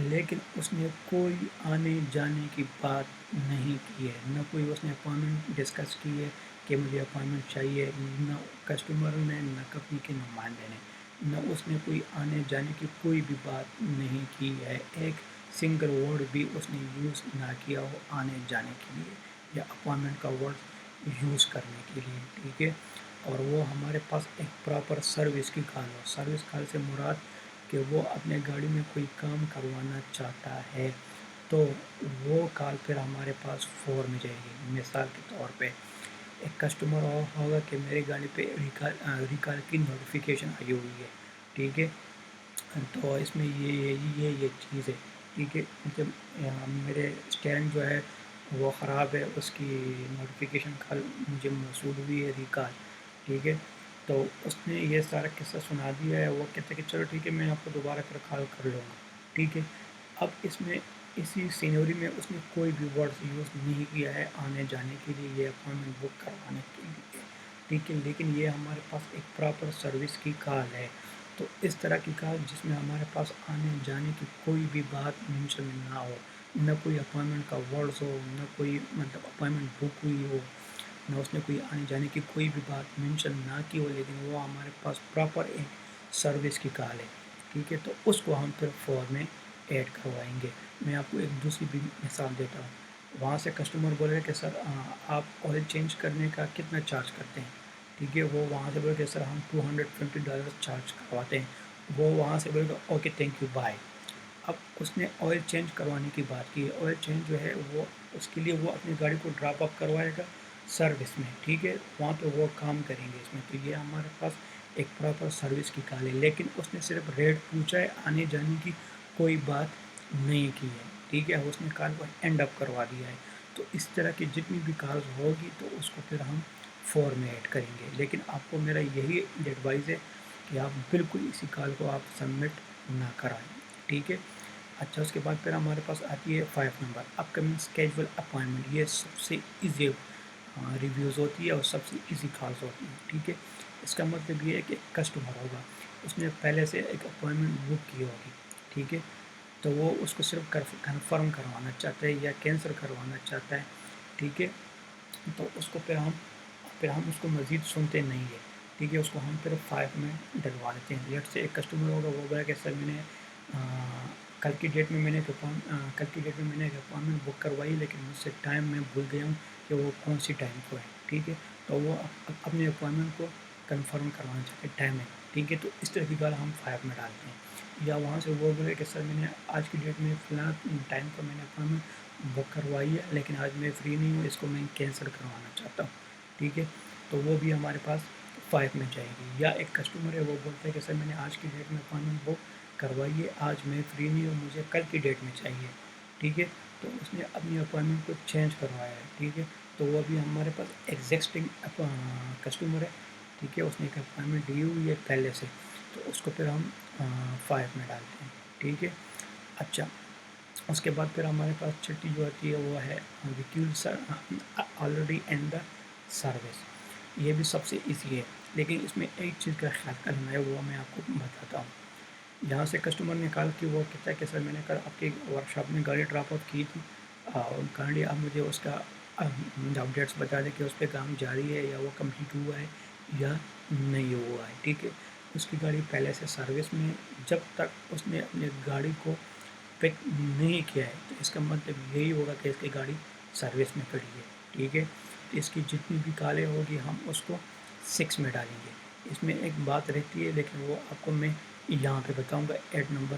لیکن اس نے کوئی آنے جانے کی بات نہیں کی ہے، نہ کوئی اس نے اپائنمنٹ ڈسکس کی ہے کہ مجھے اپائنمنٹ چاہیے، نہ کسٹمر نے نہ کمپنی کے نمائندے نے، نہ اس نے کوئی آنے جانے کی کوئی بھی بات نہیں کی ہے، ایک سنگل ورڈ بھی اس نے یوز نہ کیا ہو آنے جانے کے لیے یا اپائنمنٹ کا ورڈ یوز کرنے کے لیے، ٹھیک ہے، اور وہ ہمارے پاس ایک پراپر سروس کی کال ہو، سروس کال سے مراد کہ وہ اپنے گاڑی میں کوئی کام کروانا چاہتا ہے تو وہ کال پھر ہمارے پاس 4 میں جائے گی۔ مثال کے طور پہ ایک کسٹمر ہوگا کہ میری گاڑی پہ ریکال کی نوٹیفیکیشن آئی ہوئی ہے، ٹھیک ہے، تو اس میں یہ چیز ہے، ٹھیک ہے، جب میرے اسٹینڈ جو ہے وہ خراب ہے، اس کی نوٹیفیکیشن کال مجھے موصول ہوئی ہے ریکال، ٹھیک ہے، تو اس نے یہ سارا قصہ سنا دیا ہے، وہ کہتا ہے کہ چلو ٹھیک ہے میں آپ کو دوبارہ پھر کال کر لوں گا، ٹھیک ہے، اب اس میں اسی سینیوری میں اس نے کوئی بھی ورڈز یوز نہیں کیا ہے آنے جانے کے لیے، یہ اپائنمنٹ بک کروانے کے لیے، ٹھیک ہے، لیکن یہ ہمارے پاس ایک پراپر سروس کی کال ہے، تو اس طرح کی کال جس میں ہمارے پاس آنے جانے کی کوئی بھی بات مینشن نہ ہو، نہ کوئی اپائنمنٹ کا ورڈز ہو، نہ کوئی مطلب اپائنمنٹ بک ہوئی ہو، نہ اس نے کوئی آنے جانے کی کوئی بھی بات مینشن نہ کی ہو، لیکن وہ ہمارے پاس پراپر ایک سروس کی کال ہے، ٹھیک ہے، تو اس کو ہم پھر 4 میں ایڈ کروائیں گے۔ میں آپ کو ایک دوسری بھی مثال دیتا ہوں، وہاں سے کسٹمر بولے کہ سر آپ آئل چینج کرنے کا کتنا چارج کرتے ہیں، ٹھیک ہے، وہ وہاں سے بولے کہ سر ہم $250 چارج کرواتے ہیں، وہ وہاں سے بولے گا اوکے تھینک یو بائے۔ اب اس نے آئل چینج کروانے کی بات کی ہے، آئل چینج جو ہے وہ اس کے لیے وہ اپنی گاڑی کو ڈراپ اپ کروائے گا سروس میں، ٹھیک ہے، وہاں پہ وہ کام کریں گے اس میں، تو یہ ہمارے پاس ایک پراپر سروس کی کال ہے، لیکن اس نے صرف ریٹ پوچھا ہے، آنے جانے کی کوئی بات نہیں کی ہے، ٹھیک ہے، اس نے کال کو اینڈ اپ کروا دیا ہے، تو اس طرح کی جتنی بھی کالز ہوگی تو اس کو پھر ہم 4 میں ایڈ کریں گے، لیکن آپ کو میرا یہی ایڈوائز ہے کہ آپ بالکل اسی کال کو آپ سبمٹ نہ کرائیں، ٹھیک ہے۔ اچھا، اس کے بعد پھر ہمارے پاس آتی ہے 5 نمبر اپ کمنگ اسکیجول اپائنمنٹ، یہ سب سے ایزی ریویوز ہوتی ہے اور سب سے ایزی کالز ہوتی ہیں، ٹھیک ہے، اس کا مطلب یہ ہے کہ ایک کسٹمر ہوگا، اس نے پہلے سے ایک اپائنمنٹ بک کی ہوگی، ٹھیک ہے، تو وہ اس کو صرف کنفرم کروانا چاہتا ہے یا کینسل کروانا چاہتا ہے، ٹھیک ہے، تو اس کو پھر ہم اس کو مزید سنتے نہیں ہیں، ٹھیک ہے، اس کو ہم پھر 5 میں ڈلوا دیتے ہیں۔ لیٹ سے ایک کسٹمر ہوگا، وہ بولا کہ سر میں نے کل کی ڈیٹ میں ایک اپائنمنٹ بک کروائی لیکن مجھ سے ٹائم میں بھول گیا ہوں کہ وہ کون سی ٹائم کو ہے، ٹھیک ہے، تو وہ اپنے اپائنمنٹ کو کنفرم کروانا چاہتے ہیں ٹائم میں، ٹھیک ہے، تو اس طرح کی بات ہم 5 میں ڈالتے ہیں۔ یا وہاں سے وہ بولے کہ سر میں نے آج کی ڈیٹ میں فلاں ٹائم کو میں نے اپوائنٹمنٹ بک کروائی ہے لیکن آج میں فری نہیں ہوں، اس کو میں کینسل کروانا چاہتا ہوں، ٹھیک ہے، تو وہ بھی ہمارے پاس 5 میں جائے گی۔ یا ایک کسٹمر ہے وہ بولتا ہے کہ سر میں نے آج کی ڈیٹ میں اپوائنٹمنٹ بک کروائی ہے، آج میں فری نہیں ہوں، مجھے کل کی ڈیٹ میں چاہیے، ٹھیک ہے، تو اس نے اپنی اپوائنٹمنٹ کو چینج کروایا ہے، ٹھیک ہے، تو وہ بھی ہمارے پاس ایگزسٹنگ کسٹمر ہے، ٹھیک ہے، اس نے ایک اپوائنٹمنٹ لی ہوئی ہے پہلے سے، تو اس کو پھر ہم 5 میں ڈالتے ہیں، ٹھیک ہے۔ اچھا، اس کے بعد پھر ہمارے پاس چھٹی جو آتی ہے وہ ہے ویکیول آلریڈی ان دا سروس، یہ بھی سب سے ایزی ہے، لیکن اس میں ایک چیز کا خیال کرنا ہے، وہ میں آپ کو بتاتا ہوں۔ یہاں سے کسٹمر نے کال کی، وہ کہتا ہے کہ سر میں نے کل آپ کی ورک شاپ میں گاڑی ڈراپ آف کی تھی، اور کائنڈلی آپ مجھے اس کا اپڈیٹس بتا دیں کہ اس پہ کام جاری ہے یا وہ کمپلیٹ ہوا ہے یا نہیں ہوا ہے، ٹھیک ہے۔ اس کی گاڑی پہلے سے سروس میں، جب تک اس نے اپنی گاڑی کو پک نہیں کیا ہے تو اس کا مطلب یہی ہوگا کہ اس کی گاڑی سروس میں کھڑی ہے، ٹھیک ہے، تو اس کی جتنی بھی کالیں ہوگی ہم اس کو 6 میں ڈالیں گے۔ اس میں ایک بات رہتی ہے لیکن وہ آپ کو میں یہاں پہ بتاؤں گا ایڈ نمبر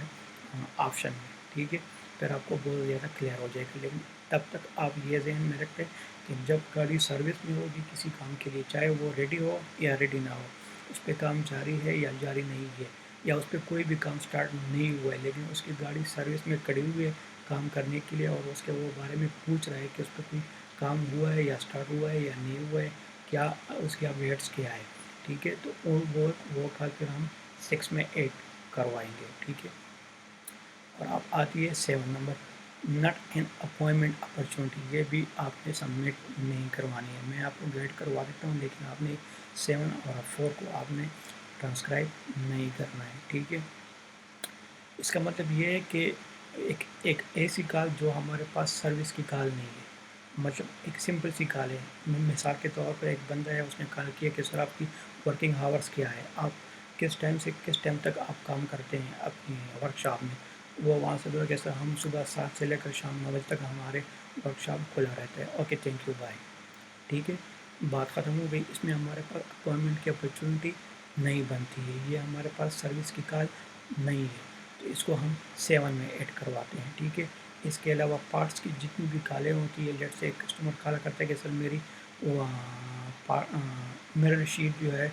آپشن میں، ٹھیک ہے، پھر آپ کو بہت زیادہ کلیئر ہو جائے گا، لیکن تب تک آپ یہ ذہن میں رکھیں کہ جب گاڑی سروس میں ہوگی کسی کام کے لیے، چاہے وہ ریڈی ہو یا ریڈی نہ ہو، اس پہ کام جاری ہے یا جاری نہیں ہے، یا اس پہ کوئی بھی کام سٹارٹ نہیں ہوا ہے لیکن اس کی گاڑی سروس میں کھڑی ہوئی ہے کام کرنے کے لیے، اور اس کے وہ بارے میں پوچھ رہا ہے کہ اس پہ کوئی کام ہوا ہے یا سٹارٹ ہوا ہے یا نہیں ہوا ہے، کیا اس کے اپڈیٹس کیا ہے، ٹھیک ہے، تو وہ کال پھر ہم 6 میں ایڈ کروائیں گے، ٹھیک ہے۔ اور اب آتی ہے 7 نمبر، نٹ ان اپوائنٹمنٹ اپرچونیٹی، یہ بھی آپ نے سبمٹ نہیں کروانی ہے، میں آپ کو گائڈ کروا دیتا ہوں لیکن آپ نے 7 اور 4 کو آپ نے ٹرانسکرائب نہیں کرنا ہے، ٹھیک ہے۔ اس کا مطلب یہ ہے کہ ایک ایسی کال جو ہمارے پاس سروس کی کال نہیں ہے، مطلب ایک سمپل سی کال ہے، مثال کے طور پر ایک بندہ ہے، اس نے کال کیا کہ سر آپ کی ورکنگ ہاورس کیا ہے، آپ کس ٹائم سے کس ٹائم تک آپ کام کرتے ہیں اپنی ورک شاپ میں، وہ وہاں سے بولا کہ سر ہم صبح 7 سے لے کر شام 9 بجے تک ہمارے ورک شاپ کھلا رہتا ہے، اوکے تھینک یو بائے، ٹھیک ہے، بات ختم ہو گئی۔ اس میں ہمارے پاس اپوائنٹمنٹ کی اپرچونیٹی نہیں بنتی ہے، یہ ہمارے پاس سروس کی کال نہیں ہے، تو اس کو ہم 7 میں ایڈ کرواتے ہیں، ٹھیک ہے۔ اس کے علاوہ پارٹس کی جتنی بھی کالیں ہوتی ہے، لیٹ سے ایک کسٹمر کالا کرتا ہے کہ سر میری مرر شیٹ جو ہے،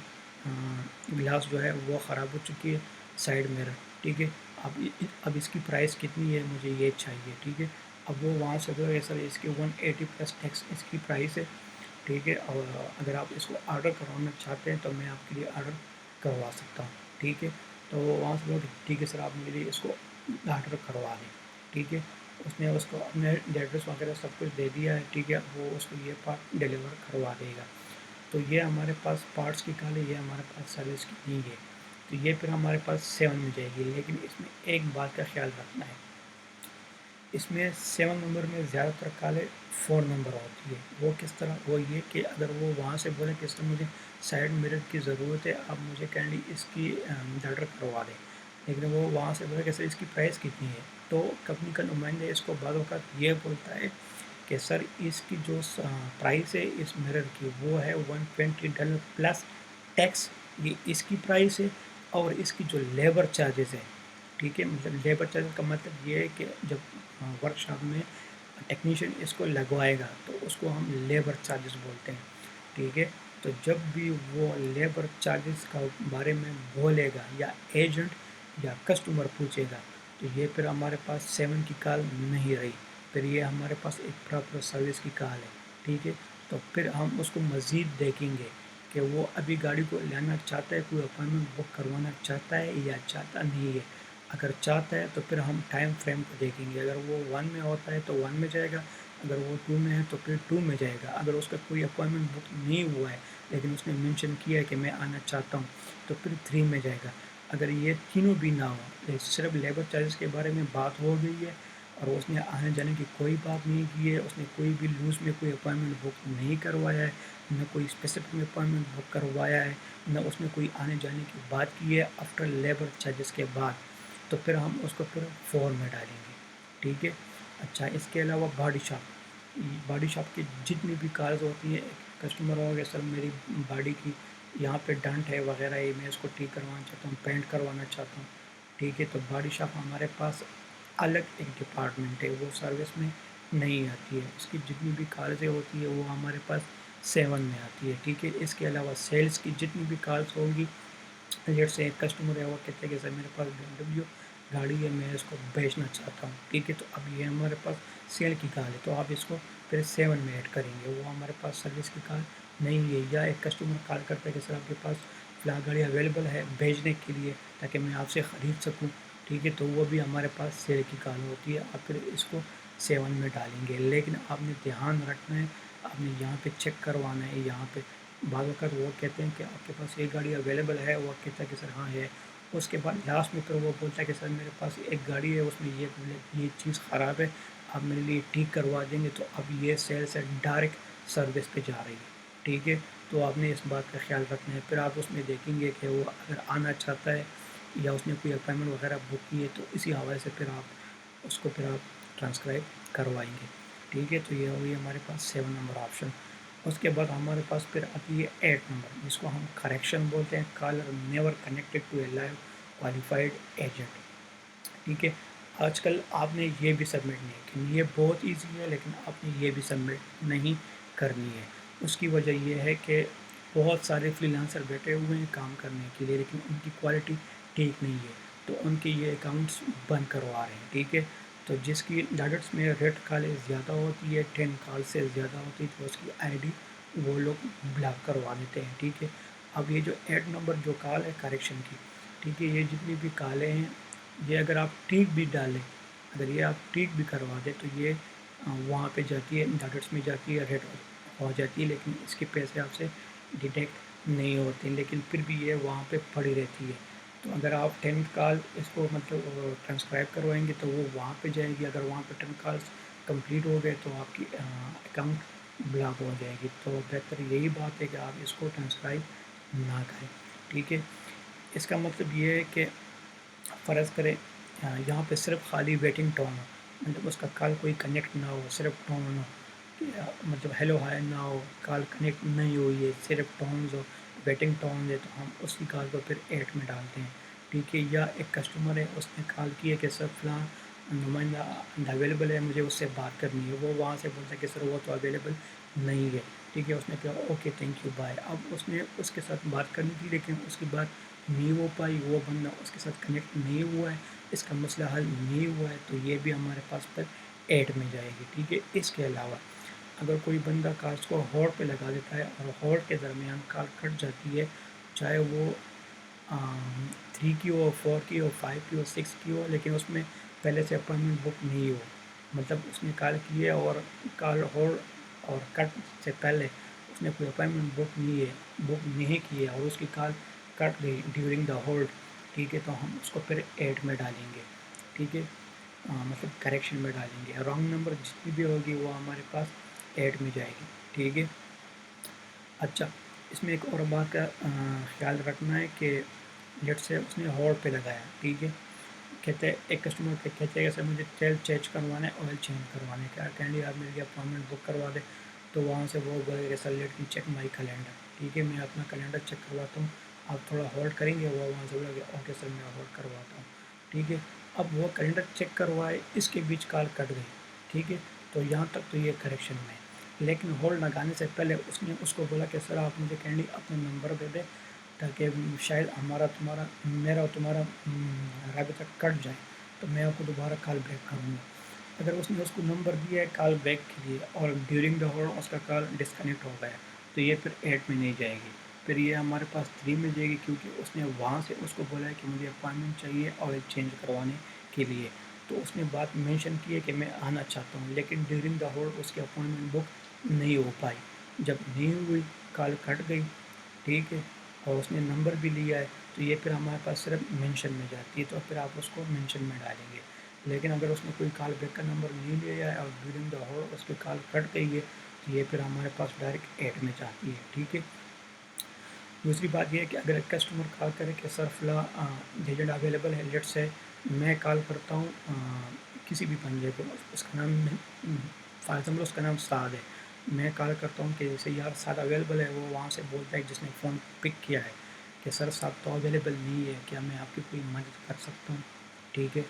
گلاس جو ہے وہ خراب ہو چکی ہے، سائڈ مرر، ٹھیک ہے، اب اس کی پرائس کتنی ہے، مجھے یہ چاہیے، ٹھیک ہے، اب وہ وہاں سے بولے سر اس کی 180 پلس ٹیکس اس کی پرائس ہے، ٹھیک ہے، اور اگر آپ اس کو آرڈر کروانا چاہتے ہیں تو میں آپ کے لیے آرڈر کروا سکتا ہوں، ٹھیک ہے، تو وہاں سے بولے ٹھیک ہے سر آپ میرے لیے اس کو آرڈر کروا دیں، ٹھیک ہے، اس نے اس کو اپنے ایڈریس وغیرہ سب کچھ دے دیا ہے، ٹھیک ہے، وہ اس کو یہ پارٹ ڈیلیور کروا دے گا، تو یہ ہمارے پاس پارٹس کی کال ہے، یہ ہمارے پاس سروس کی نہیں ہے، تو یہ پھر ہمارے پاس 7 میں جائے گی، لیکن اس میں ایک بات کا خیال رکھنا ہے، اس میں 7 نمبر میں زیادہ تر کالیں 4 نمبر ہوتی ہے، وہ کس طرح، وہ یہ کہ اگر وہ وہاں سے بولیں کہ سر مجھے سائڈ مرر کی ضرورت ہے، آپ مجھے کائنڈلی اس کی آرڈر کروا دیں، لیکن وہ وہاں سے بولے کہ سر اس کی پرائس کتنی ہے، تو کمپنی کا نمائندہ اس کو بعض اوقات یہ بولتا ہے کہ سر اس کی جو پرائس ہے اس مرر کی وہ ہے $120 پلس ٹیکس، یہ اس کی پرائس ہے، اور اس کی جو لیبر چارجز ہے، ٹھیک ہے، مطلب لیبر چارجز کا مطلب یہ ہے کہ جب ورک شاپ میں ٹیکنیشین اس کو لگوائے گا تو اس کو ہم لیبر چارجز بولتے ہیں، ٹھیک ہے، تو جب بھی وہ لیبر چارجز کا بارے میں بولے گا یا ایجنٹ یا کسٹمر پوچھے گا تو یہ پھر ہمارے پاس 7 کی کال نہیں رہی، پھر یہ ہمارے پاس ایک پراپر سروس کی کال ہے، ٹھیک ہے، تو پھر ہم اس کو مزید دیکھیں گے کہ وہ ابھی گاڑی کو لینا چاہتا ہے، کوئی اپوائنٹمنٹ بک کروانا چاہتا ہے یا چاہتا نہیں ہے، اگر چاہتا ہے تو پھر ہم ٹائم فریم کو دیکھیں گے، اگر وہ 1 میں ہوتا ہے تو 1 میں جائے گا، اگر وہ 2 میں ہے تو پھر 2 میں جائے گا، اگر اس کا کوئی اپوائنٹمنٹ بک نہیں ہوا ہے لیکن اس نے مینشن کیا ہے کہ میں آنا چاہتا ہوں تو پھر 3 میں جائے گا، اگر یہ تینوں بھی نہ ہو، صرف لیبر چارجز کے بارے میں بات ہو گئی ہے اور اس نے آنے جانے کی کوئی بات نہیں کی ہے، اس نے کوئی بھی لوز میں کوئی اپوائنٹمنٹ بک نہیں کروایا ہے، نہ کوئی اسپیسیفک میں اپوائنٹمنٹ بک کروایا ہے، نہ اس نے کوئی آنے جانے کی بات کی ہے آفٹر لیبر چارجز کے بعد، تو پھر ہم اس کو پھر 4 میں ڈالیں گے، ٹھیک ہے۔ اچھا، اس کے علاوہ باڈی شاپ کی جتنی بھی کارز ہوتی ہیں، کسٹمر ہو گیا سر میری باڈی کی یہاں پہ ڈنٹ ہے وغیرہ ہے، میں اس کو ٹھیک کروانا چاہتا ہوں، پینٹ کروانا چاہتا ہوں، ٹھیک ہے. تو باڈی شاپ ہمارے پاس الگ ایک ڈپارٹمنٹ ہے, وہ سروس میں نہیں آتی ہے. اس کی جتنی بھی کالزیں ہوتی ہے وہ ہمارے پاس 7 میں آتی ہے. ٹھیک ہے. اس کے علاوہ سیلز کی جتنی بھی کالز ہوگی, لیٹ سے ایک کسٹمر ہے وہ کہتے ہیں کہ سر میرے پاس BMW گاڑی ہے, میں اس کو بیچنا چاہتا ہوں. ٹھیک ہے. تو اب یہ ہمارے پاس سیل کی کال ہے, تو آپ اس کو پھر 7 میں ایڈ کریں گے. وہ ہمارے پاس سروس کی کال نہیں ہے. یا ایک کسٹمر کال کرتا ہے کہ سر آپ کے پاس فلاں گاڑی اویلیبل ہے بیچنے کے لیے تاکہ میں آپ سے خرید سکوں. ٹھیک ہے. تو وہ بھی ہمارے پاس سیل کی کال ہوتی ہے. آپ پھر اس کو 7 میں ڈالیں گے. لیکن آپ نے دھیان رکھنا ہے, آپ نے یہاں پہ چیک کروانا ہے. یہاں پہ بعض اوقات وہ کہتے ہیں کہ آپ کے پاس یہ گاڑی اویلیبل ہے, وہ کہتا ہے کہ سر ہاں ہے. اس کے بعد لاسٹ میں پھر وہ بولتا ہے کہ سر میرے پاس ایک گاڑی ہے, اس میں یہ چیز خراب ہے, آپ میرے لیے ٹھیک کروا دیں گے. تو اب یہ سیل سے ڈائریکٹ سروس پہ جا رہی ہے. ٹھیک ہے. تو آپ نے اس بات کا خیال رکھنا ہے. پھر آپ اس میں دیکھیں گے کہ وہ اگر آنا چاہتا ہے یا اس نے کوئی اپائنمنٹ وغیرہ بک کی ہے تو اسی حوالے سے پھر آپ اس کو پھر آپ ٹرانسکرائب کروائیں گے. ٹھیک ہے. تو یہ ہوگی ہمارے پاس 7 نمبر آپشن. اس کے بعد ہمارے پاس پھر آتی ہے 8 نمبر, جس کو ہم کریکشن بولتے ہیں. Caller never connected to a live qualified agent. ٹھیک ہے. آج کل آپ نے یہ بھی سبمٹ نہیں کرنی, یہ بہت ایزی ہے لیکن آپ نے یہ بھی سبمٹ نہیں کرنی ہے. اس کی وجہ یہ ہے کہ بہت سارے فری لانسر بیٹھے ہوئے ہیں کام کرنے کے لیے, لیکن ان کی کوالٹی ٹھیک نہیں ہے, تو ان کے یہ اکاؤنٹس بند کروا رہے ہیں. ٹھیک ہے. تو جس کی ڈاٹس میں ریٹ کالیں زیادہ ہوتی ہے, 10 کال سے زیادہ ہوتی ہے, تو اس کی آئی ڈی وہ لوگ بلاک کروا دیتے ہیں. ٹھیک ہے. اب یہ جو 8 نمبر جو کال ہے کریکشن کی, ٹھیک ہے, یہ جتنی بھی کالیں ہیں یہ اگر آپ ٹھیک بھی ڈالیں, اگر یہ آپ ٹھیک بھی کروا دیں تو یہ وہاں پہ جاتی ہے, ڈاٹس میں جاتی ہے, ریٹ ہو جاتی ہے, لیکن اس کے پیسے آپ سے ڈیٹیکٹ نہیں ہوتے, لیکن پھر بھی یہ وہاں پہ پڑی رہتی ہے. تو اگر آپ 10 کال اس کو مطلب ٹرانسکرائب کروائیں گے تو وہ وہاں پہ جائے گی. اگر وہاں پہ 10 کالس کمپلیٹ ہو گئے تو آپ کی اکاؤنٹ بلاک ہو جائے گی. تو بہتر یہی بات ہے کہ آپ اس کو ٹرانسکرائب نہ کریں. ٹھیک ہے. اس کا مطلب یہ ہے کہ فرض کریں یہاں پہ صرف خالی ویٹنگ ٹون ہو, مطلب اس کا کال کوئی کنیکٹ نہ ہو, صرف ٹون ہو, مطلب ہیلو ہائے نہ ہو, کال کنیکٹ نہیں ہوئی ہے, صرف ٹونز ہو, ویٹنگ ٹون ہے, تو ہم اس کی کال کو پھر 8 میں ڈالتے ہیں. ٹھیک ہے. یا ایک کسٹمر ہے, اس نے کال کی ہے کہ سر فلاں نمائندہ اویلیبل ہے, مجھے اس سے بات کرنی ہے. وہ وہاں سے بولتا ہے کہ سر وہ تو اویلیبل نہیں ہے. ٹھیک ہے. اس نے کہا اوکے تھینک یو بائے. اب اس نے اس کے ساتھ بات کرنی تھی لیکن اس کی بات نہیں ہو پائی, وہ بندہ اس کے ساتھ کنیکٹ نہیں ہوا ہے, اس کا مسئلہ حل نہیں ہوا ہے, تو یہ بھی ہمارے پاس پر 8 میں جائے گی. ٹھیک ہے. اس کے علاوہ اگر کوئی بندہ کالس کو ہولڈ پہ لگا دیتا ہے اور ہولڈ کے درمیان کال کٹ جاتی ہے, چاہے وہ 3 کی ہو, 4 کی ہو, 5 کی ہو, 6 کی ہو, لیکن اس میں پہلے سے اپائنمنٹ بک نہیں ہو, مطلب اس نے کال کی ہے اور کال ہولڈ اور کٹ سے پہلے اس نے کوئی اپائنمنٹ بک نہیں کی ہے اور اس کی کال کٹ گئی ڈیورنگ دا ہولڈ. ٹھیک ہے. تو ہم اس کو پھر 8 میں ڈالیں گے. ٹھیک ہے. مطلب کریکشن میں ڈالیں گے. رانگ نمبر جتنی بھی ہوگی وہ ہمارے پاس 8 میں جائے گی. ٹھیک ہے. اچھا, اس میں ایک اور بات کا خیال رکھنا ہے کہ لیٹ سے اس نے ہولڈ پہ لگایا. ٹھیک ہے. کہتے ہیں ایک کسٹمر پہ کہتے ہیں کہ سر مجھے تیل چینج کروانا ہے, آئل چینج کروانا ہے, کیا کینڈی آپ میرے لیے اپائنمنٹ بک کروا دیں. تو وہاں سے وہ بولے کہ سر لیٹ می چیک مائی کیلنڈر. ٹھیک ہے. میں اپنا کیلنڈر چیک کرواتا ہوں, آپ تھوڑا ہولڈ کریں گے. وہ وہاں سے بولے کہ اوکے سر میں ہولڈ کرواتا ہوں. ٹھیک ہے. اب وہ کیلنڈر چیک کروائے, اس کے بیچ کال کٹ گئی. ٹھیک ہے. تو یہاں تک تو یہ کریکشن میں ہے, لیکن ہولڈ لگانے سے پہلے اس نے اس کو بولا کہ سر آپ مجھے کینڈی اپنا نمبر دے دیں تاکہ شاید میرا اور تمہارا رابطہ کٹ جائے تو میں آپ کو دوبارہ کال بیک کروں گا. اگر اس نے اس کو نمبر دیا ہے کال بیک کے لیے اور ڈیورنگ دا ہولڈ اس کا کال ڈسکنیکٹ ہو گیا, تو یہ پھر 8 میں نہیں جائے گی. پھر یہ ہمارے پاس 3 میں جائے گی, کیونکہ اس نے وہاں سے اس کو بولا ہے کہ مجھے اپائنمنٹ چاہیے آئل چینج کروانے کے لیے. تو اس نے بات مینشن کی ہے کہ میں آنا چاہتا ہوں, لیکن ڈیورنگ دا ہولڈ اس کی اپائنمنٹ بک نہیں ہو پائی. جب نہیں ہوئی کال کٹ گئی. ٹھیک ہے. اور اس نے نمبر بھی لیا ہے, تو یہ پھر ہمارے پاس صرف مینشن میں جاتی ہے, تو پھر آپ اس کو مینشن میں ڈالیں گے. لیکن اگر اس نے کوئی کال بیک کا نمبر نہیں لیا ہے اور ڈیورنگ دا ہولڈ اس کی کال کٹ گئی ہے تو یہ پھر ہمارے پاس ڈائریکٹ 8 میں جاتی ہے. ٹھیک ہے. دوسری بات یہ ہے کہ اگر ایک کسٹمر کال کرے کہ سر فلاں ایجنٹ اویلیبل ہے, لیٹ سے میں کال کرتا ہوں کسی بھی بندے کو, اس کا نام فار ایگزامپل اس کا نام سعد ہے, میں کال کرتا ہوں کہ جیسے یار سعد اویلیبل ہے, وہ وہاں سے بولتا ہے جس نے فون پک کیا ہے کہ سر صاحب تو اویلیبل نہیں ہے، کیا میں آپ کی کوئی مدد کر سکتا ہوں، ٹھیک ہے.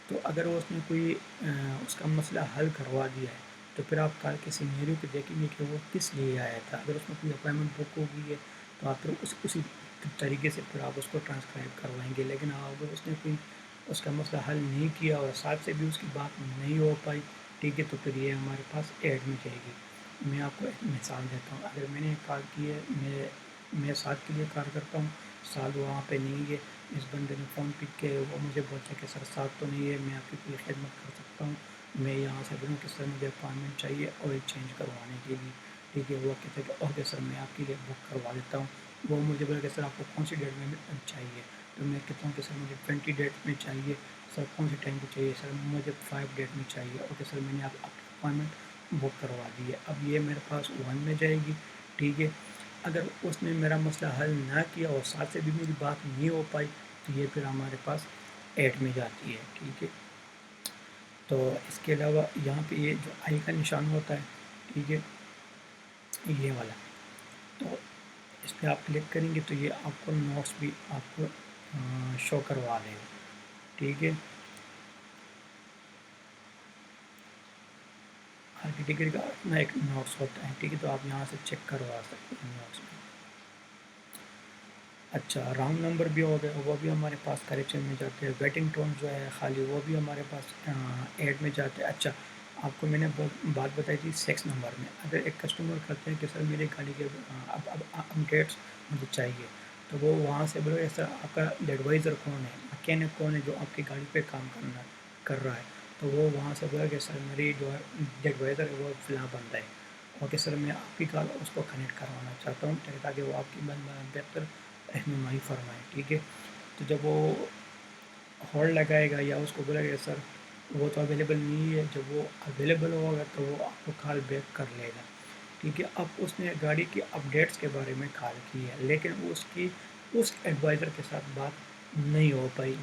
تو اگر اس نے کوئی اس کا مسئلہ حل کروا دیا ہے تو پھر آپ کال کے سینیریو پہ دیکھیں گے کہ وہ کس لیے آیا تھا. اگر اس میں کوئی اپائنمنٹ بک ہو گئی ہے تو آپ پھر اسی طریقے سے پھر آپ اس کو ٹرانسکرائب کروائیں گے. لیکن اگر اس نے کوئی اس کا مسئلہ حل نہیں کیا اور ساتھ سے بھی اس کی بات نہیں ہو پائی، ٹھیک ہے، تو پھر یہ ہمارے پاس ایڈ میں جائے گی. میں آپ کو ایک مثال دیتا ہوں. اگر میں نے کال کی ہے، میں ساتھ کے لیے کار کرتا ہوں، ساتھ وہاں پہ نہیں ہے، اس بندے نے فون پک کیا، وہ مجھے بولتا ہے کہ سر ساتھ تو نہیں ہے، میں آپ کی کوئی خدمت کر سکتا ہوں. میں یہاں سے بولوں کہ سر مجھے اپائنمنٹ چاہیے آئل چینج کروانے کے لیے، ٹھیک ہے. وہ کہتے ہیں کہ اوکے سر میں آپ کے لیے بک کروا دیتا ہوں. وہ مجھے بولا کہ سر آپ کو کون سی ڈیٹ میں چاہیے، تو میں کہتا ہوں کہ سر مجھے 20 ڈیٹ میں چاہیے. سر کون سی ٹائم پہ چاہیے، سر مجھے 5 ڈیٹ میں چاہیے. اوکے سر میں نے آپ کی اپائنمنٹ بک کروا دی ہے. اب یہ میرے پاس 1 میں جائے گی، ٹھیک ہے. اگر اس نے میرا مسئلہ حل نہ کیا اور ساتھ سے بھی میری بات نہیں ہو پائی تو یہ پھر ہمارے پاس 8 میں جاتی ہے، ٹھیک ہے. تو اس کے علاوہ یہاں پہ یہ جو آئی کا نشان ہوتا ہے، ٹھیک ہے، یہ والا، تو اس پہ آپ کلک کریں گے تو یہ آپ کو نوٹس بھی آپ کو شو کروا دے گا، ٹھیک ہے. ہر کیٹیگری کا اپنا ایک نوٹس ہوتا ہے، ٹھیک ہے. تو آپ یہاں سے چیک کروا سکتے ہیں نوٹس میں. اچھا، راؤنڈ نمبر بھی ہو گیا، وہ بھی ہمارے پاس کریکشن میں جاتے ہیں. ویٹنگ ٹون جو ہے خالی، وہ بھی ہمارے پاس ایڈ میں جاتے ہیں. اچھا، آپ کو میں نے بات بتائی تھی سیکس نمبر میں. اگر ایک کسٹمر کرتے ہیں کہ سر میری گاڑی کے اب اپڈیٹس مجھے چاہیے، تو وہ وہاں سے بولے سر آپ کا ایڈوائزر کون ہے، مکینک کون ہے جو آپ کی گاڑی پہ کام کر رہا ہے، تو وہ وہاں سے بولا کہ سر میری جو ہے ایڈوائزر ہے وہ فلاں بندہ ہے. اوکے سر میں آپ کی کال اس کو کنیکٹ کروانا چاہتا ہوں تاکہ وہ آپ کی بہتر رہنمائی فرمائے، ٹھیک ہے. تو جب وہ ہولڈ لگائے گا یا اس کو بولے گا سر وہ تو اویلیبل نہیں ہے، جب وہ اویلیبل ہوگا تو وہ آپ کو کال بیک کر لے گا، ٹھیک ہے. اب اس نے گاڑی کی اپڈیٹس کے بارے میں کال کی ہے لیکن اس ایڈوائزر کے ساتھ بات نہیں ہو پائی،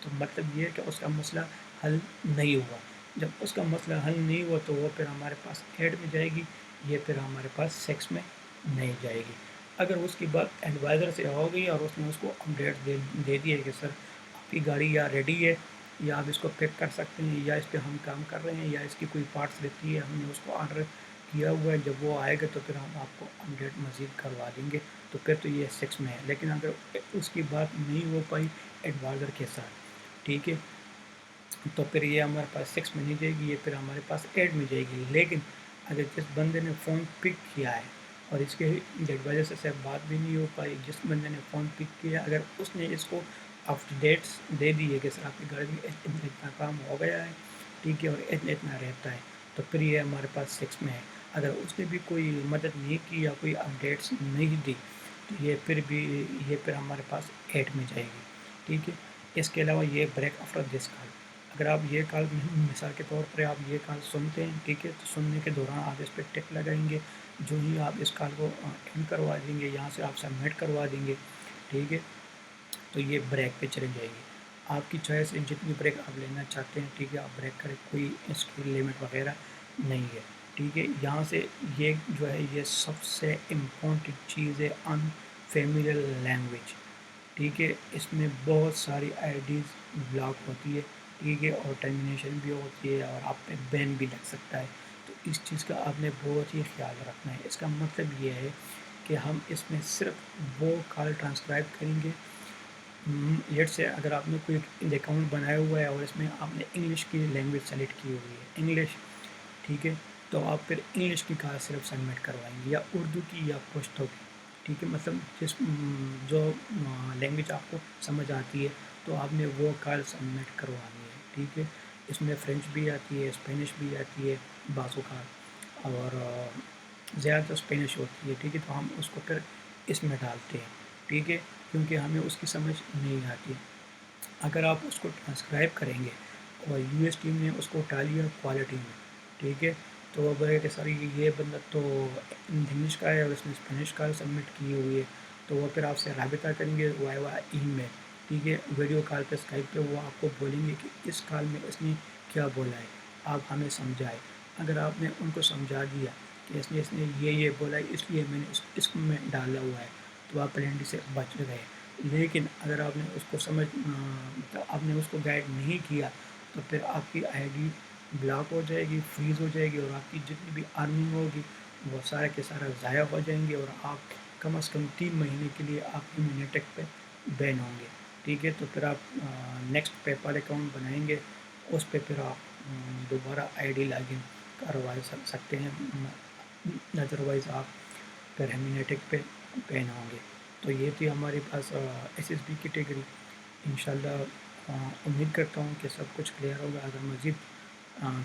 تو مطلب یہ ہے کہ اس کا مسئلہ حل نہیں ہوا. جب اس کا مسئلہ حل نہیں ہوا تو وہ پھر ہمارے پاس ایڈ میں جائے گی، یہ پھر ہمارے پاس سیکس میں نہیں جائے گی. اگر اس کی بات ایڈوائزر سے ہو گئی اور اس نے اس کو اپڈیٹ دے دی ہے کہ سر آپ کی گاڑی یا ریڈی ہے یا آپ اس کو پک کر سکتے ہیں یا اس پہ ہم کام کر رہے ہیں یا اس کی کوئی پارٹس رہتی ہے ہم نے اس کو آرڈر کیا ہوا ہے، جب وہ آئے گا تو پھر ہم آپ کو اپڈیٹ مزید کروا دیں گے، تو پھر تو یہ سیکس میں ہے. لیکن اگر اس کی بات نہیں ہو پائی ایڈوائزر کے ساتھ، ٹھیک ہے، تو پھر یہ ہمارے پاس سیکس میں نہیں جائے گی، یہ پھر ہمارے پاس ایڈ میں جائے گی. لیکن اگر جس بندے نے فون پک کیا ہے اور اس کے ایڈوائزر سے بات بھی نہیں ہو پائی، جس بندے نے فون پک کیا اگر اس نے اس کو اپڈیٹس دے دی ہے کہ سر آپ کی گاڑی میں اتنا کام ہو گیا ہے، ٹھیک ہے، اور اتنا رہتا ہے، تو پھر یہ ہمارے پاس سیکس میں ہے. اگر اس نے بھی کوئی مدد نہیں کی یا کوئی اپڈیٹس نہیں دی تو یہ پھر ہمارے پاس ایڈ میں جائے گی، ٹھیک ہے. اس کے علاوہ یہ بریک آفٹر دس کال، اگر آپ یہ کال مثال کے طور پر آپ یہ کال سنتے ہیں، ٹھیک ہے، تو سننے کے دوران آپ اس پہ ٹک لگائیں گے. جو ہی آپ اس کال کو اینڈ کروا دیں گے، یہاں سے آپ سبمٹ کروا دیں گے، ٹھیک ہے، تو یہ بریک پہ چلے جائے گی. آپ کی چوائس ہے جتنی بریک آپ لینا چاہتے ہیں، ٹھیک ہے، آپ بریک کریں، کوئی اس کی لمٹ وغیرہ نہیں ہے، ٹھیک ہے. یہاں سے یہ جو ہے یہ سب سے امپورٹنٹ چیز ہے ان فیملیئر لینگویج، ٹھیک ہے. اس میں بہت ساری آئی ڈیز بلاک ہوتی ہے، ٹھیک ہے، اور ٹرمینیشن بھی ہوتی ہے اور آپ پہ بین بھی لگ سکتا ہے. تو اس چیز کا آپ نے بہت ہی خیال رکھنا ہے. اس کا مطلب یہ ہے کہ ہم اس میں صرف وہ کال ٹرانسکرائب کریں گے. لیٹ سے اگر آپ نے کوئی اکاؤنٹ بنایا ہوا ہے اور اس میں آپ نے انگلش کی لینگویج سلیکٹ کی ہوئی ہے، انگلش، ٹھیک ہے، تو آپ پھر انگلش کی کال صرف سبمٹ کروائیں گے یا اردو کی یا پشتو کی، ٹھیک ہے. مطلب جو لینگویج آپ کو سمجھ آتی ہے تو آپ نے وہ کال سبمٹ کروانی ہے، ٹھیک ہے. اس میں فرینچ بھی آتی ہے، اسپینش بھی آتی ہے بعض اوقات، اور زیادہ تر اسپینش ہوتی ہے، ٹھیک ہے. تو ہم اس کو پھر اس میں ڈالتے ہیں، ٹھیک ہے، کیونکہ ہمیں اس کی سمجھ نہیں آتی. اگر آپ اس کو ٹرانسکرائب کریں گے اور یو ایس ٹی میں اس کو ڈالیے کوالٹی میں، ٹھیک ہے، تو وہ بولے کہ سر یہ بندہ تو انگلش کا ہے اور اس نے اسپینش کا سبمٹ کی ہوئی ہے، تو وہ پھر آپ سے رابطہ کریں گے وائی ای میں، ٹھیک ہے، ویڈیو کال پہ، اسکائپ پہ. وہ آپ کو بولیں گے کہ اس کال میں اس نے کیا بولا ہے، آپ ہمیں سمجھائے. اگر آپ نے ان کو سمجھا دیا کہ اس نے یہ بولا ہے اس لیے میں نے اس میں ڈالا ہوا ہے، تو آپ پلینٹی سے بچ گئے. لیکن اگر آپ نے اس کو آپ نے اس کو گائڈ نہیں کیا تو پھر آپ کی آئی ڈی بلاک ہو جائے گی, فریز ہو جائے گی, اور آپ کی جتنی بھی ارننگ ہوگی وہ سارا کے سارا ضائع ہو جائیں گے, اور آپ کم از کم 3 مہینے کے لیے آپ کی منیٹیک پہ بین ہوں گے. ٹھیک ہے, تو پھر آپ نیکسٹ پے پال اکاؤنٹ بنائیں گے, اس پہ پھر آپ دوبارہ آئی ڈی لاگ ان کروا سکتے ہیں, ادروائز آپ پھر ہیمینیٹک پہ بین ہوں گے. تو یہ تھی ہمارے پاس ایس ایس بی کیٹیگری. انشاءاللہ امید کرتا ہوں کہ سب کچھ کلیئر ہوگا. اگر مزید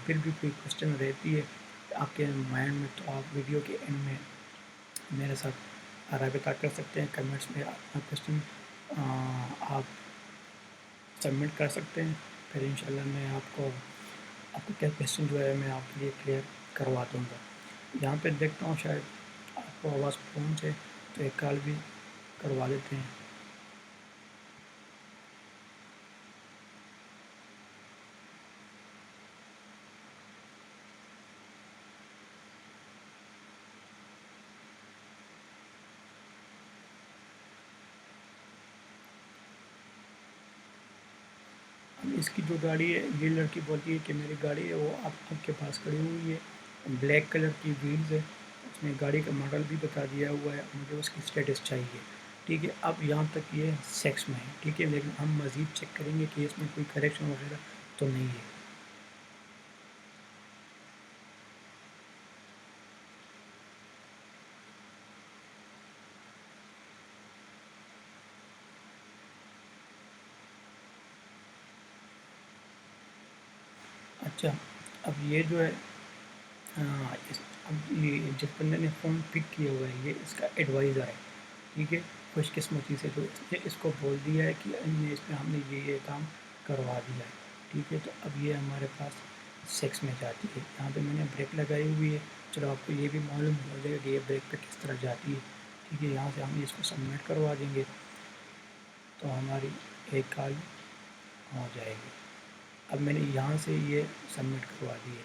پھر بھی کوئی کوشچن رہتی ہے آپ کے مائنڈ میں تو آپ ویڈیو کے اینڈ میں میرے ساتھ رابطہ کر سکتے ہیں. کمنٹس میں اپنا کوشچن آپ سبمٹ کر سکتے ہیں. پھر انشاءاللہ میں آپ کا کیا کوشچن جو ہے میں آپ کے لیے کلیئر کروا دوں گا. یہاں پہ دیکھتا ہوں شاید آپ کو آواز پہنچے تو ایک کال بھی کروا دیتے ہیں. اس کی جو گاڑی ہے, یہ لڑکی بولتی ہے کہ میری گاڑی ہے وہ آپ کے پاس کھڑی ہوئی ہے, بلیک کلر کی ویلز ہے, اس نے گاڑی کا ماڈل بھی بتا دیا ہوا ہے, مجھے اس کی اسٹیٹس چاہیے. ٹھیک ہے, اب یہاں تک یہ سیکس میں ہے. ٹھیک ہے, لیکن ہم مزید چیک کریں گے کہ اس میں کوئی کریکشن وغیرہ تو نہیں ہے. اچھا, اب یہ جو ہے اب یہ جس بندے نے فون پک کیا ہوا ہے یہ اس کا ایڈوائزر ہے. ٹھیک ہے, خوش قسمتی سے جو اس نے اس کو بول دیا ہے کہ اس میں ہم نے یہ کام کروا دیا ہے. ٹھیک ہے, تو اب یہ ہمارے پاس سیکس میں جاتی ہے. یہاں پہ میں نے بریک لگائی ہوئی ہے, چلو آپ کو یہ بھی معلوم ہو جائے گا کہ یہ بریک پہ کس طرح جاتی ہے. ٹھیک ہے, یہاں سے ہم اس کو سبمٹ کروا دیں گے تو ہماری ایک کال ہو جائے گی. اب میں نے یہاں سے یہ سبمٹ کروا دی ہے.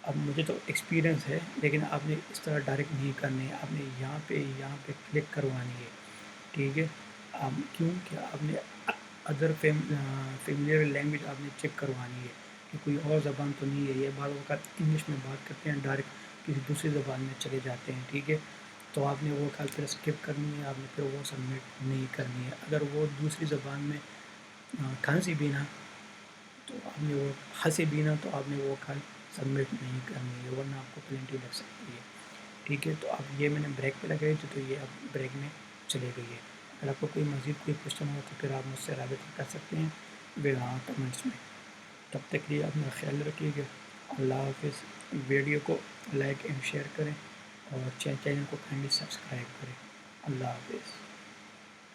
اب مجھے تو ایکسپیرینس ہے, لیکن آپ نے اس طرح ڈائریکٹ نہیں کرنی ہے, آپ نے یہاں پہ کلک کروانی ہے. ٹھیک ہے, کیوں کہ آپ نے ادر فیملیئر لینگویج آپ نے چیک کروانی ہے کہ کوئی اور زبان تو نہیں ہے. یہ بعض اوقات انگلش میں بات کرتے ہیں, ڈائریکٹ کسی دوسری زبان میں چلے جاتے ہیں. ٹھیک ہے, تو آپ نے وہ کال پھر اسکپ کرنی ہے, آپ نے پھر وہ سبمٹ نہیں کرنی ہے. اگر وہ دوسری زبان میں کھانسی بینا تو آپ نے وہ ہنسی بینا تو آپ نے وہ کال سبمٹ نہیں کرنی ہے, ورنہ آپ کو پلینٹی لگ سکتی ہے. ٹھیک ہے, تو اب یہ میں نے بریک پہ لگائی تھی تو یہ اب بریک میں چلے گئی ہے. اگر آپ کو کوئی مزید کوئی کوشچن ہو تو پھر آپ مجھ سے رابطہ کر سکتے ہیں کمنٹس میں. تب تک لیے اپنا خیال رکھیے گا. اللہ حافظ. ویڈیو کو لائک اینڈ شیئر کریں اور چینل کو کائنڈلی سبسکرائب کریں. اللہ حافظ.